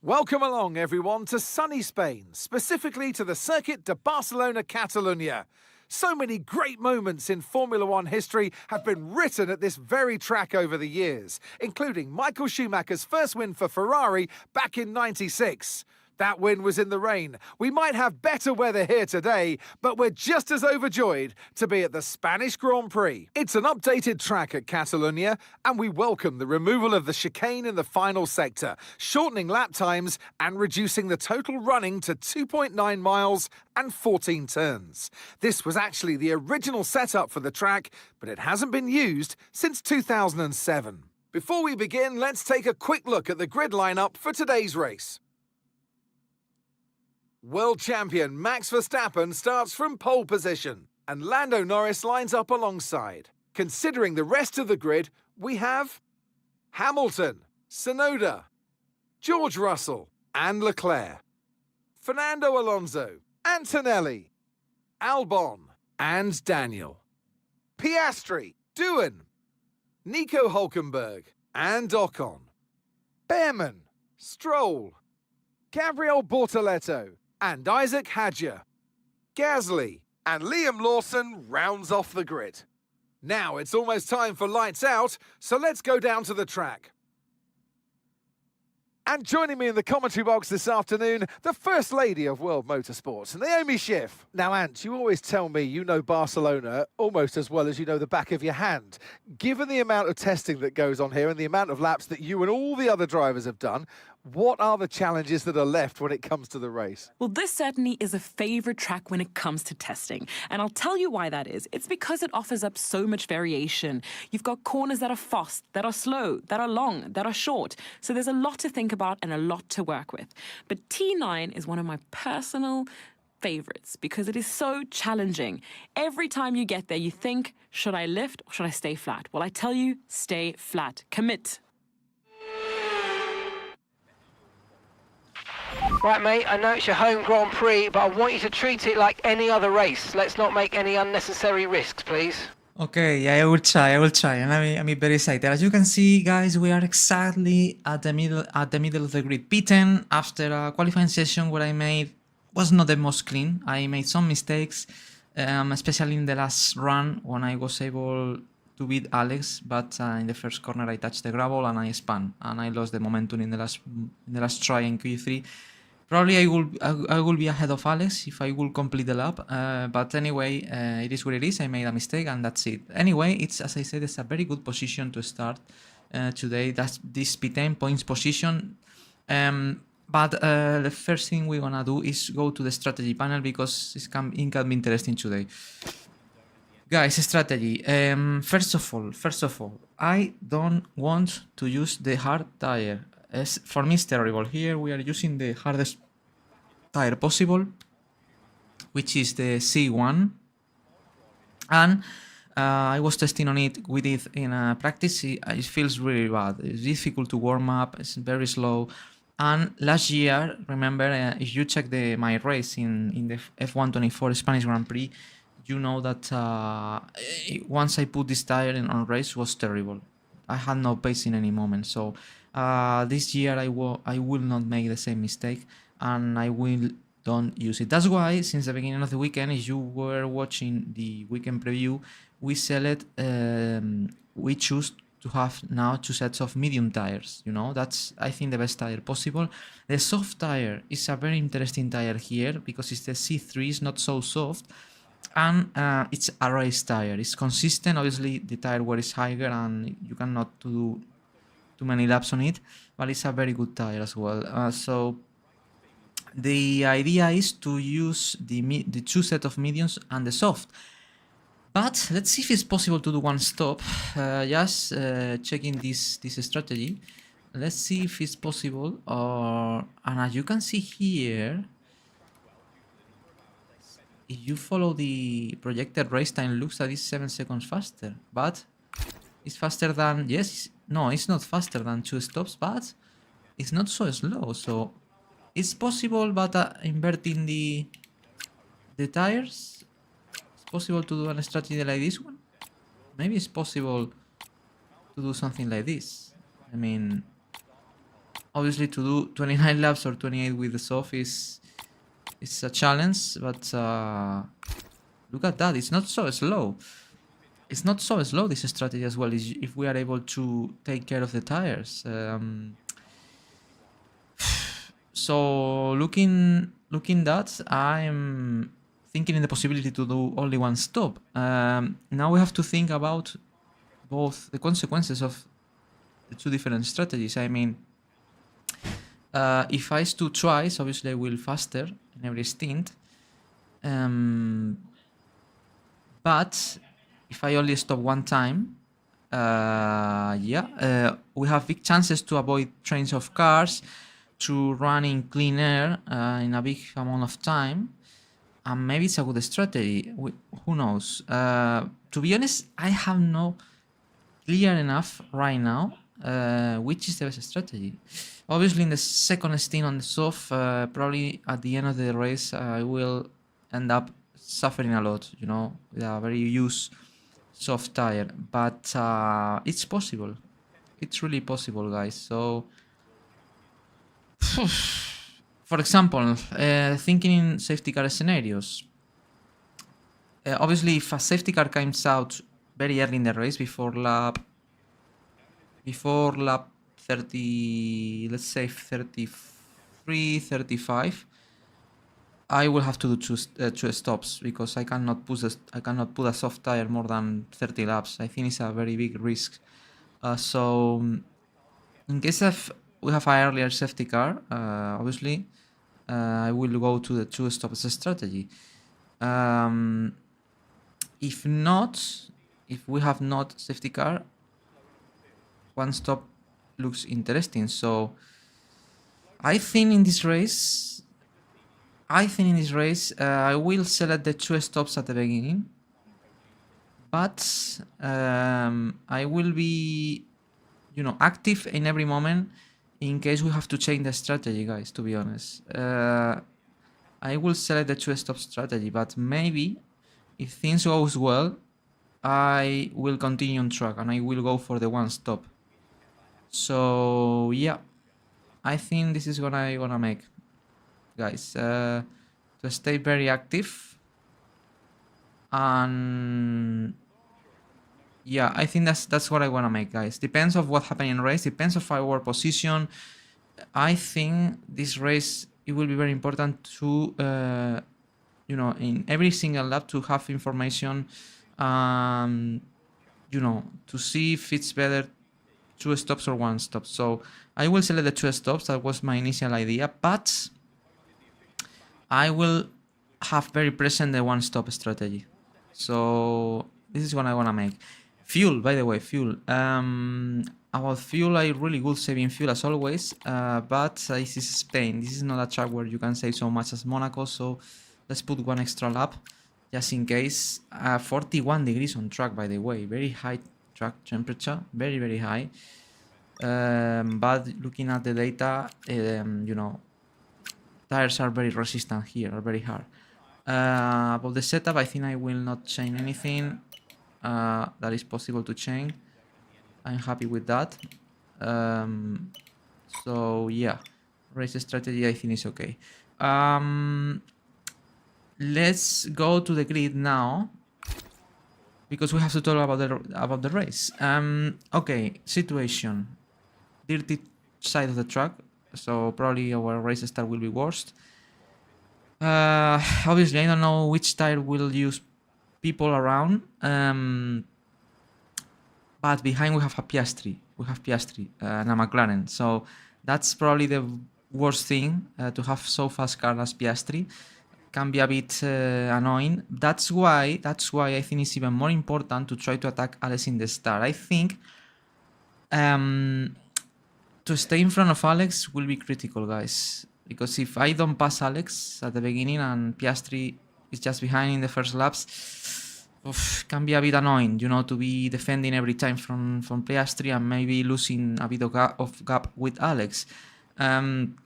Welcome along, everyone, to sunny Spain, specifically to the Circuit de Barcelona Catalunya. So many great moments in Formula One history have been written at this very track over the years, including Michael Schumacher's first win for Ferrari back in '96. That win was in the rain. We might have better weather here today, but we're just as overjoyed to be at the Spanish Grand Prix. It's an updated track at Catalunya, and we welcome the removal of the chicane in the final sector, shortening lap times and reducing the total running to 2.9 miles and 14 turns. This was actually the original setup for the track, but it hasn't been used since 2007. Before we begin, let's take a quick look at the grid lineup for today's race. World champion Max Verstappen starts from pole position, and Lando Norris lines up alongside. Considering the rest of the grid, we have Hamilton, Tsunoda, George Russell and Leclerc, Fernando Alonso, Antonelli, Albon and Daniel, Piastri, Doohan, Nico Hülkenberg and Ocon, Behrman, Stroll, Gabriel Bortoleto and Isaac Hadjar, Gasly and Liam Lawson rounds off the grid. Now it's almost time for lights out, so let's go down to the track. And joining me in the commentary box this afternoon, the First Lady of World Motorsports, Naomi Schiff. Now, Ant, you always tell me you know Barcelona almost as well as you know the back of your hand. Given the amount of testing that goes on here and the amount of laps that you and all the other drivers have done, what are the challenges that are left when it comes to the race? Well, this certainly is a favorite track when it comes to testing. And I'll tell you why that is. It's because it offers up so much variation. You've got corners that are fast, that are slow, that are long, that are short. So there's a lot to think about and a lot to work with. But T9 is one of my personal favorites because it is so challenging. Every time you get there, you think, should I lift or should I stay flat? Well, I tell you, stay flat. Commit. Right, mate, I know it's your home Grand Prix, but I want you to treat it like any other race. Let's not make any unnecessary risks, please. Okay, I will try, and I'm very excited. As you can see, guys, we are exactly at the middle of the grid. P10 after a qualifying session where I made was not the most clean. I made some mistakes, especially in the last run when I was able to beat Alex, but in the first corner I touched the gravel and I spun and I lost the momentum in the last try in Q3. Probably I will be ahead of Alex if I will complete the lap, but anyway, it is what it is. I made a mistake and that's it. Anyway, it's, as I said, it's a very good position to start today. That's this P10 points position. But the first thing we're gonna do is go to the strategy panel because it can be interesting today. Guys, strategy. First of all, I don't want to use the hard tire. For me, it's terrible. Here we are using the hardest tire possible, which is the C1. And I was testing on it with it in practice. It feels really bad. It's difficult to warm up. It's very slow. And last year, remember, if you check my race in the F124 Spanish Grand Prix, you know that once I put this tire on race, it was terrible. I had no pace in any moment. So this year I will not make the same mistake and I will don't use it. That's why since the beginning of the weekend, if you were watching the weekend preview, we choose to have now 2 sets of medium tires. You know, that's, I think, the best tire possible. The soft tire is a very interesting tire here because it's the C3, it's not so soft. And it's a race tire. It's consistent. Obviously, the tire wear is higher and you cannot do too many laps on it, but it's a very good tire as well. So the idea is to use the 2 set of mediums and the soft. But let's see if it's possible to do one stop. Just checking this strategy. Let's see if it's possible. And as you can see here, if you follow the projected race time, looks like it's 7 seconds faster. But it's faster than, yes, no, it's not faster than 2 stops, but it's not so slow. So it's possible, but inverting the tires, it's possible to do a strategy like this one. Maybe it's possible to do something like this. I mean, Obviously, to do 29 laps or 28 with the soft is a challenge, but look at that. It's not so slow. It's not so slow, this strategy as well, if we are able to take care of the tires. So looking that, I'm thinking in the possibility to do only one stop. Now we have to think about both the consequences of the two different strategies. I mean, if I do twice, obviously I will faster in every stint. But if I only stop one time, we have big chances to avoid trains of cars, to run in clean air in a big amount of time, and maybe it's a good strategy. Who knows? To be honest, I have no clear enough right now which is the best strategy. Obviously, in the second stint on the soft, probably at the end of the race, I will end up suffering a lot, you know, with a very used soft tire. But it's possible. It's really possible, guys. So, for example, thinking in safety car scenarios. Obviously, if a safety car comes out very early in the race, before lap 30, let's say 33, 35, I will have to do two stops, because I cannot put a soft tire more than 30 laps. I think it's a very big risk. So in case we have an earlier safety car, obviously I will go to the two stops strategy. If we have not safety car, one stop looks interesting. So I think in this race, I will select the two stops at the beginning, but I will be, you know, active in every moment in case we have to change the strategy, guys. To be honest, I will select the two stop strategy, but maybe if things goes well, I will continue on track and I will go for the one stop. So yeah, I think this is what I wanna make, guys, to stay very active. And yeah, I think that's what I wanna make, guys. Depends of what happened in race, depends of our position. I think this race, it will be very important to you know, in every single lap to have information, you know, to see if it's better two stops or one stop. So I will select the two stops. That was my initial idea, but I will have very present the one stop strategy. So this is what I want to make. Fuel, by the way, fuel. About fuel, I really good saving fuel as always, but this is Spain. This is not a track where you can save so much as Monaco. So let's put one extra lap just in case. 41 degrees on track, by the way, very high track temperature, very, very high. But looking at the data, you know, tires are very resistant here, are very hard. About the setup, I think I will not change anything that is possible to change. I'm happy with that. So yeah, race strategy I think is okay. Let's go to the grid now, because we have to talk about the race. Okay, situation. Dirty side of the track, so probably our race start will be worst. Obviously, I don't know which tire will use people around. But behind we have a Piastri. And a McLaren. So that's probably the worst thing, to have so fast car as Piastri. Can be a bit annoying. That's why I think it's even more important to try to attack Alex in the start. I think to stay in front of Alex will be critical, guys. Because if I don't pass Alex at the beginning and Piastri is just behind in the first laps, can be a bit annoying, you know, to be defending every time from Piastri and maybe losing a bit of gap with Alex. In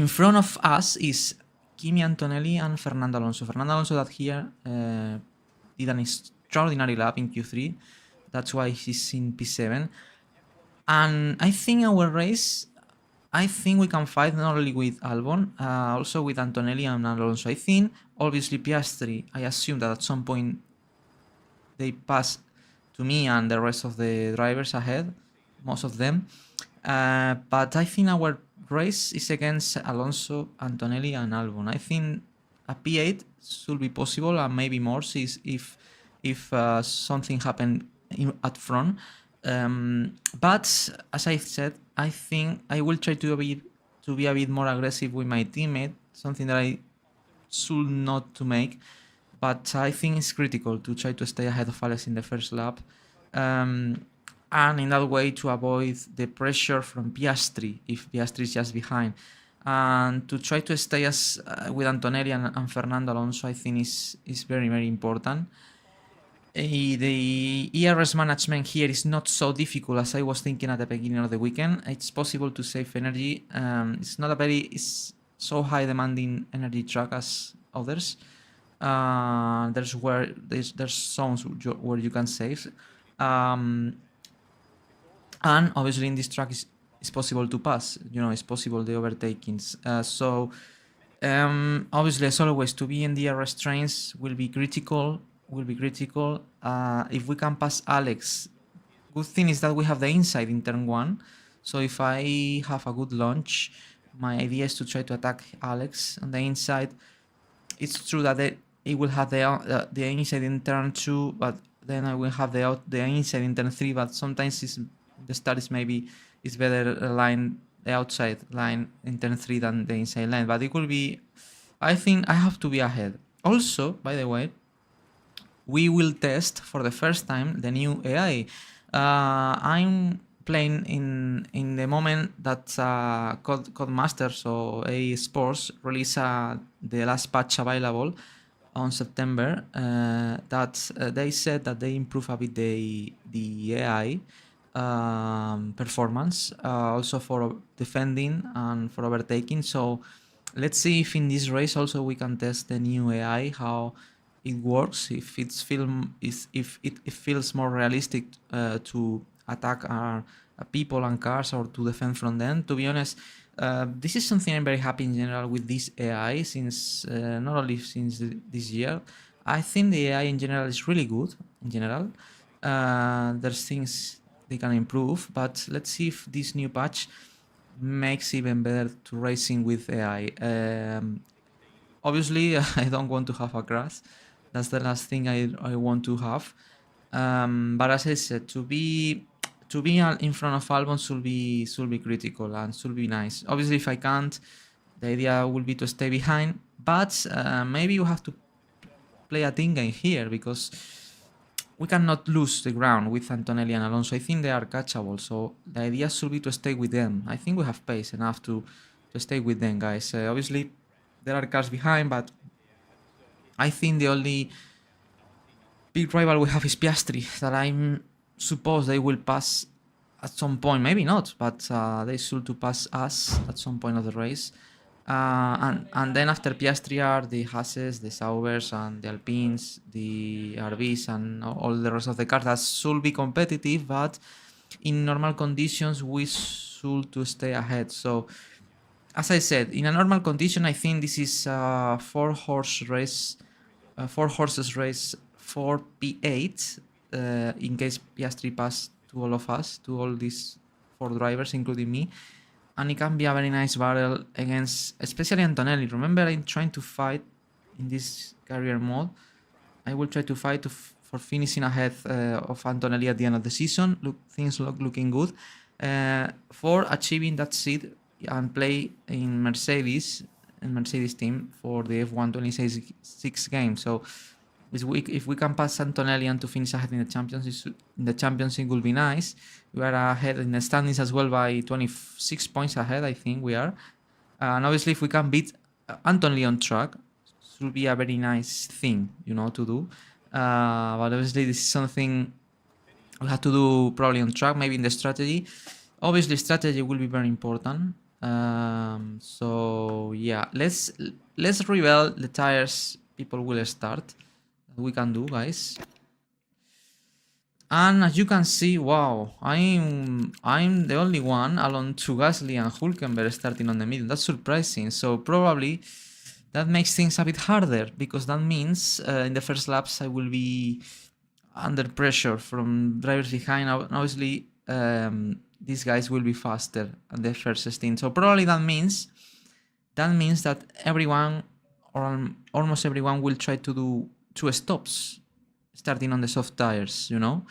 front of us is Kimi Antonelli and Fernando Alonso. Fernando Alonso that here did an extraordinary lap in Q3. That's why he's in P7. And I think our race, I think we can fight not only with Albon, also with Antonelli and Alonso. I think, obviously, Piastri, I assume that at some point they pass to me and the rest of the drivers ahead, most of them. But I think our race is against Alonso, Antonelli, and Albon. I think a P8 should be possible, and maybe more if something happened at front. But as I said, I think I will try to be a bit more aggressive with my teammate, something that I should not to make. But I think it's critical to try to stay ahead of Alex in the first lap. And in that way to avoid the pressure from Piastri if Piastri is just behind. And to try to stay as with Antonelli and Fernando Alonso, I think is very, very important. The ERS management here is not so difficult as I was thinking at the beginning of the weekend. It's possible to save energy. It's not it's so high demanding energy track as others. There's zones where you can save. And obviously in this track it's possible to pass. It's possible the overtakings. Obviously, as always, to be in the DRS trains will be critical. If we can pass Alex, good thing is that we have the inside in turn 1. So if I have a good launch, my idea is to try to attack Alex on the inside. It's true that it will have the inside in turn 2, but then I will have the inside in turn 3. But sometimes the start is better line the outside line in turn 3 than the inside line. But it will be, I think I have to be ahead. Also, by the way, we will test for the first time the new AI. I'm playing in the moment that Codemasters or AI Sports release the last patch available on September. That they said that they improve a bit the AI performance, also for defending and for overtaking. So let's see if in this race also we can test the new AI, how it works, if it feels more realistic to attack our people and cars or to defend from them. To be honest, this is something I'm very happy in general with this AI, since not only since this year. I think the AI in general is really good in general. There's things they can improve, but let's see if this new patch makes even better to racing with AI. Obviously, I don't want to have a crash. That's the last thing I want to have. But as I said, to be in front of Albon should be critical and should be nice. Obviously, if I can't, the idea will be to stay behind. But maybe you have to play a team game here, because we cannot lose the ground with Antonelli and Alonso. I think they are catchable, so the idea should be to stay with them. I think we have pace enough to stay with them, guys. Obviously, there are cars behind, but I think the only big rival we have is Piastri, that I suppose they will pass at some point. Maybe not, but they should to pass us at some point of the race. And then after Piastri are the Hasses, the Saubers, and the Alpines, the RBs, and all the rest of the cars that should be competitive, but in normal conditions we should to stay ahead. So, as I said, in a normal condition, I think this is a 4-horses race, 4P8, in case Piastri pass to all of us, to all these 4 drivers, including me. And it can be a very nice battle against, especially Antonelli. Remember, I'm trying to fight in this career mode. I will try to fight for finishing ahead of Antonelli at the end of the season. Things looking good. For achieving that seed and play in Mercedes team for the F126 game. So if we can pass Antonelli and to finish ahead in the championship will be nice. We are ahead in the standings as well by 26 points ahead, I think we are. And obviously, if we can beat Antonelli on track, it will be a very nice thing, to do. But obviously, this is something we have to do probably on track, maybe in the strategy. Obviously, strategy will be very important. So yeah, let's reveal the tires people will start. We can do, guys. And as you can see, wow, I'm the only one along to Gasly and Hulkenberg starting on the middle. That's surprising. So probably that makes things a bit harder, because that means in the first laps I will be under pressure from drivers behind. Obviously, these guys will be faster at the first stint. So probably that means that everyone, or almost everyone, will try to do 2 stops starting on the soft tires, you know.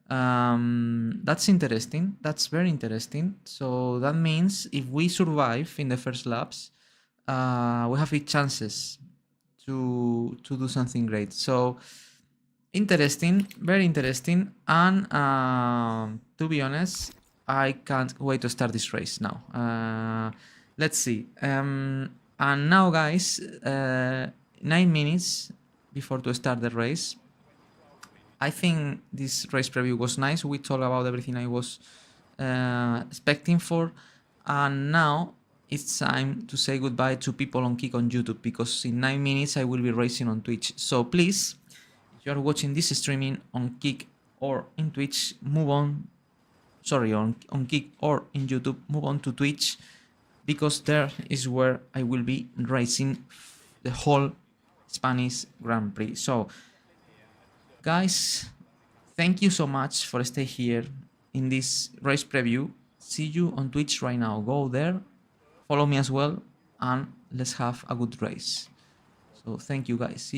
That's interesting. That's very interesting. So that means if we survive in the first laps, we have big chances to do something great. So interesting, very interesting. And to be honest, I can't wait to start this race now. Let's see. And now, guys, 9 minutes before to start the race. I think this race preview was nice. We talked about everything I was expecting for. And now it's time to say goodbye to people on Kick on YouTube, because in 9 minutes I will be racing on Twitch. So please, if you are watching this streaming on Kick or in Twitch, move on. Sorry, on Kick or in YouTube, move on to Twitch, because there is where I will be racing the whole Spanish Grand Prix. So, guys, thank you so much for staying here in this race preview. See you on Twitch right now. Go there, follow me as well, and let's have a good race. So thank you, guys. See